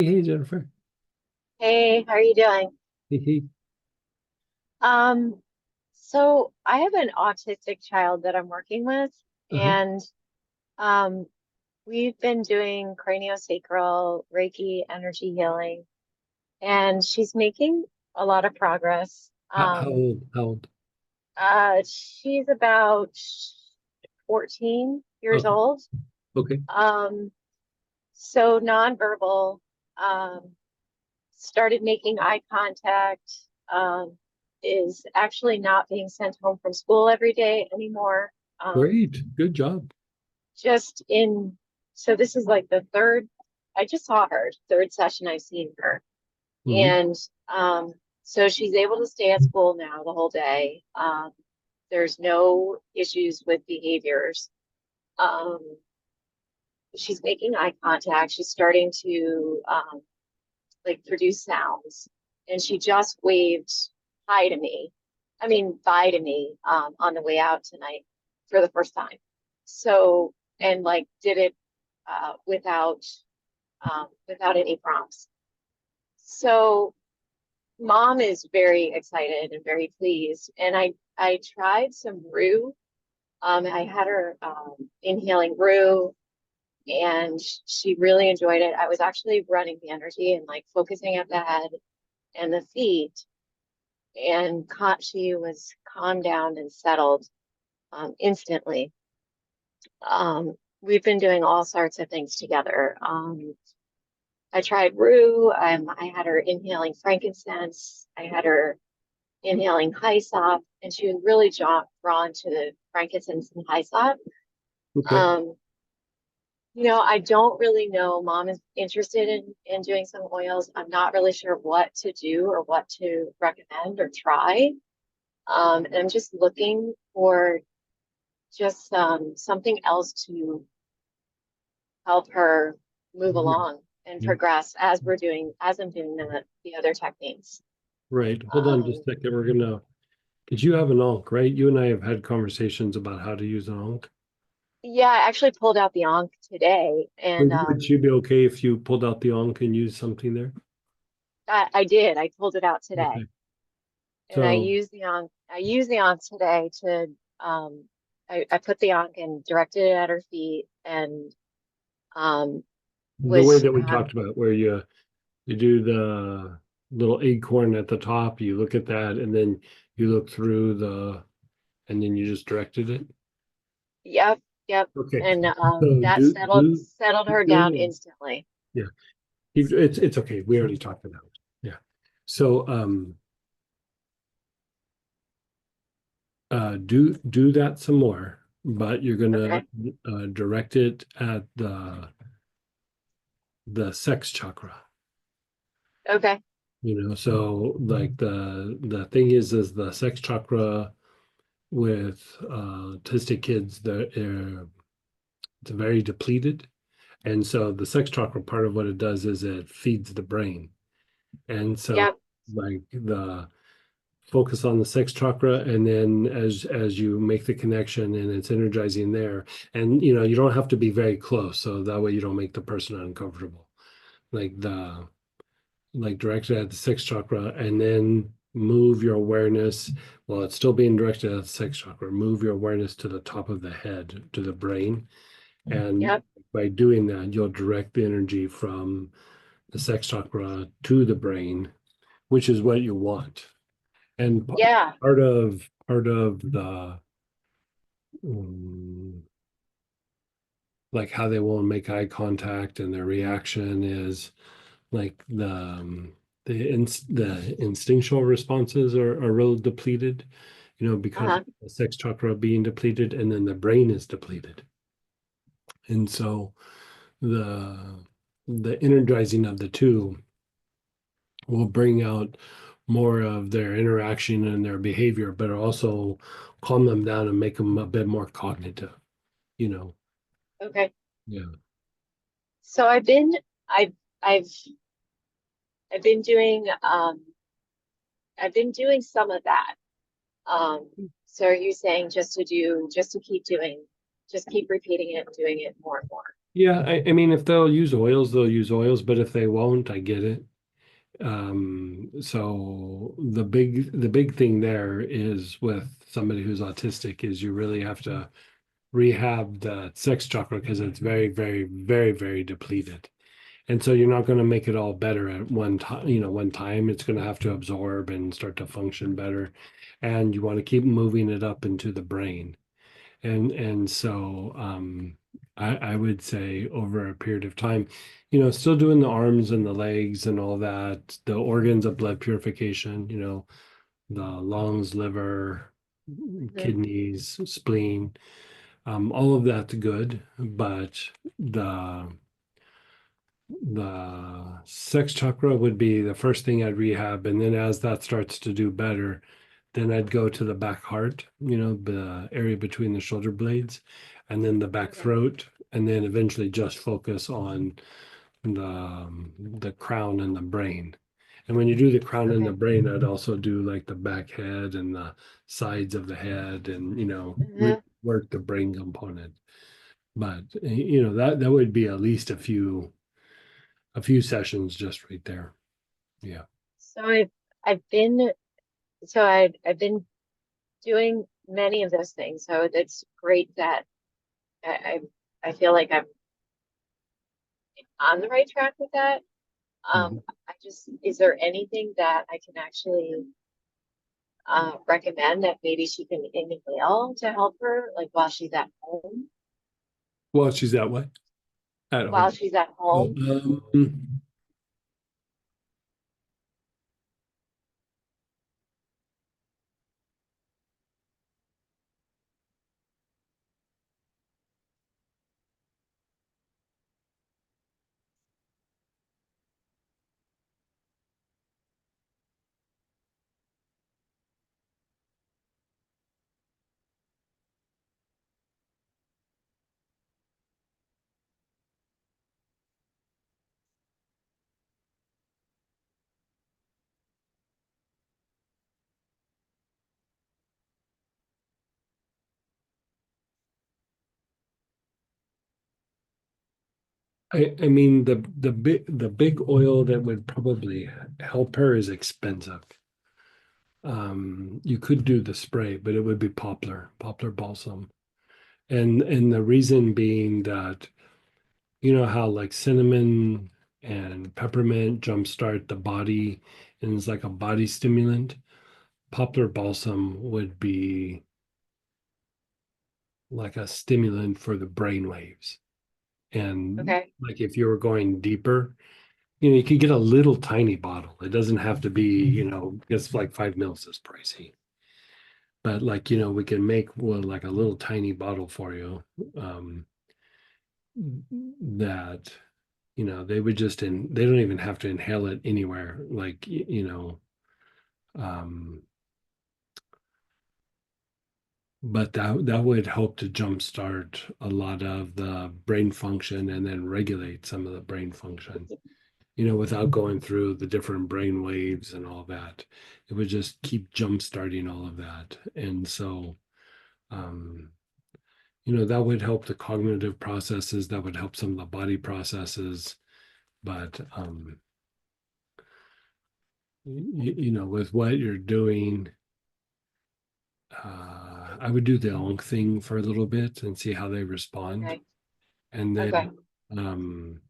Hey, Jennifer. Hey, how are you doing? Hey, hey. Um, so I have an autistic child that I'm working with, Uh-huh. and um, we've been doing craniosacral Reiki energy healing, and she's making a lot of progress. How old? How old? She's about 14 years Okay. old. Okay. Um, so nonverbal, um, started making eye contact, um, is actually not being sent home from school every day anymore. Um, Great. Good job. just in, so this is like the third, I just saw her, third session I've seen her. Hmm. And so she's able to stay at school now the whole day. There's no issues with behaviors. Um, she's making eye contact. She's starting to like produce sounds. And she just waved hi to me. I mean, bye to me on the way out tonight for the first time. So, and like did it without any prompts. So, mom is very excited and very pleased. And I tried some rue. I had her inhaling rue and she really enjoyed it. I was actually running the energy and like focusing at the head and the feet, and she was calmed down and settled instantly. We've been doing all sorts of things together. I tried rue. I had her inhaling frankincense. I had her inhaling hyssop, and she was really drawn to the frankincense and hyssop. Okay. Um, I don't really know. Mom is interested in doing some oils. I'm not really sure what to do or what to recommend or try. And I'm just looking for just something else to help her move Yeah. along and Yeah. progress as I'm doing the other techniques. Right. Hold on just Um, a second. Because you have an onc, right? You and I have had conversations about how to use an onc. yeah, I actually pulled out the Ankh today, and Would you be okay if you pulled out the onc and used something there? I did. I pulled it out today, Okay. and So I used the Ankh today to I put the Ankh and directed it at her feet, and um, the way was that we talked about, where you do the little acorn at the top, you look at that, and then you look through and then you just directed it. yep, yep, Okay. and So that settled keep her down doing instantly. it. Yeah. It's okay. We already talked about it. Yeah. So do that some more, but you're gonna Okay, direct it at the sex chakra. okay, So like the thing is the sex chakra with autistic kids, it's very depleted. And so the sex chakra, part of what it does is it feeds the brain. And so yep, like the focus on the sex chakra, and then as you make the connection and it's energizing there, and you don't have to be very close, so that way you don't make the person uncomfortable. Like the like directed at the sex chakra, and then move your awareness while it's still being directed at the sex chakra. Move your awareness to the top of the head, to the brain, and yep, by doing that, you'll direct the energy from the sex chakra to the brain, which is what you want. And yeah, part of the like how they won't make eye contact and their reaction is like the instinctual responses are real depleted, because uh-huh, of the sex chakra being depleted, and then the brain is depleted. And so the the energizing of the two will bring out more of their interaction and their behavior, but also calm them down and make them a bit more cognitive, you know. okay. Yeah. So I've I've I've been doing some of that. So are you saying just to keep repeating it and doing it more and more? Yeah, I mean, if they'll use oils, they'll use oils, but if they won't, I get it. So the big thing there is with somebody who's autistic is you really have to rehab the sex chakra because it's very, very, very, very depleted. And so you're not going to make it all better at one time, one time. It's going to have to absorb and start to function better. And you want to keep moving it up into the brain. And so I would say over a period of time, still doing the arms and the legs and all that, the organs of blood purification, the lungs, liver, Mhm. kidneys, spleen, all of that's good, but the the sex chakra would be the first thing I'd rehab, and then as that starts to do better, then I'd go to the back heart, the area between the shoulder blades, and then the back Okay. throat, and then eventually just focus on the crown and the brain. And when you do the crown and the Okay. brain, I'd also do like the back head and the sides of the head, and really Hmm. work the brain component. But that would be at least a few sessions just right there. Yeah. So I've been I've been doing many of those things. So it's great that I I feel like I'm on the right track with that. Mhm. Is there anything that I can actually recommend that maybe she can inhale to help her, like while she's at home? Well, she's that way at While home. she's at Oh, home. I mean the big oil that would probably help her is expensive. You could do the spray, but it would be poplar balsam. And the reason being that you know how like cinnamon and peppermint jumpstart the body and it's like a body stimulant. Poplar balsam would be like a stimulant for the brain waves. And Okay. like if you were going deeper, you could get a little tiny bottle. It doesn't have to be, it's like 5 mils is pricey. But like, we can make well like a little tiny bottle for you. Um, that, they would they don't even have to inhale it anywhere. Like, um, but that would help to jumpstart a lot of the brain function and then regulate some of the brain function. Without going through the different brain waves and all that. It would just keep jump starting all of that. And so, um, that would help the cognitive processes, that would help some of the body processes. But, with what you're doing, I would do the onk thing for a little bit and see how they respond. Okay. And then, Okay. um,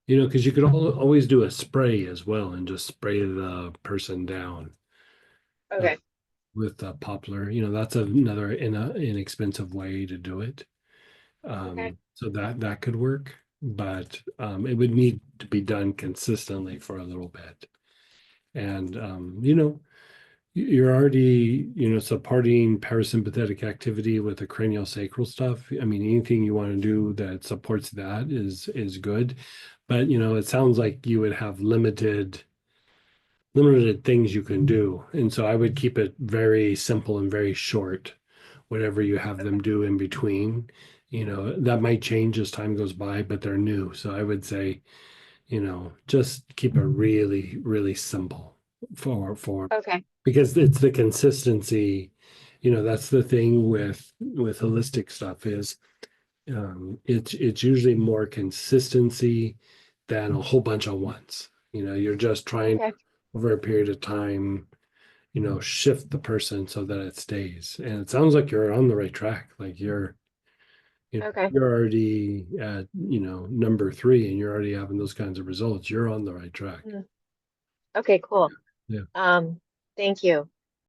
because you could always do a spray as well and just spray the person down. Uh, Okay. with poplar. That's another inexpensive way to do it. Okay. So that could work, but it would need to be done consistently for a little bit. And you're already supporting parasympathetic activity with the cranial sacral stuff. I mean, anything you want to do that supports that is good. But it sounds like you would have limited things you can do. And so I would keep it very simple and very short, whatever you have them Okay. do in between. That might change as time goes by, but they're new. So I would say, just keep it really, really simple for Okay. because it's the consistency. That's the thing with holistic stuff is It's usually more consistency than a whole bunch at once. You're just trying Okay. over a period of time, shift the person so that it stays. And it sounds like you're on the right track. Like Okay. you're already at, number three, and you're already having those kinds of results. You're on the right track. Mm. Okay, cool. Yeah. Thank you.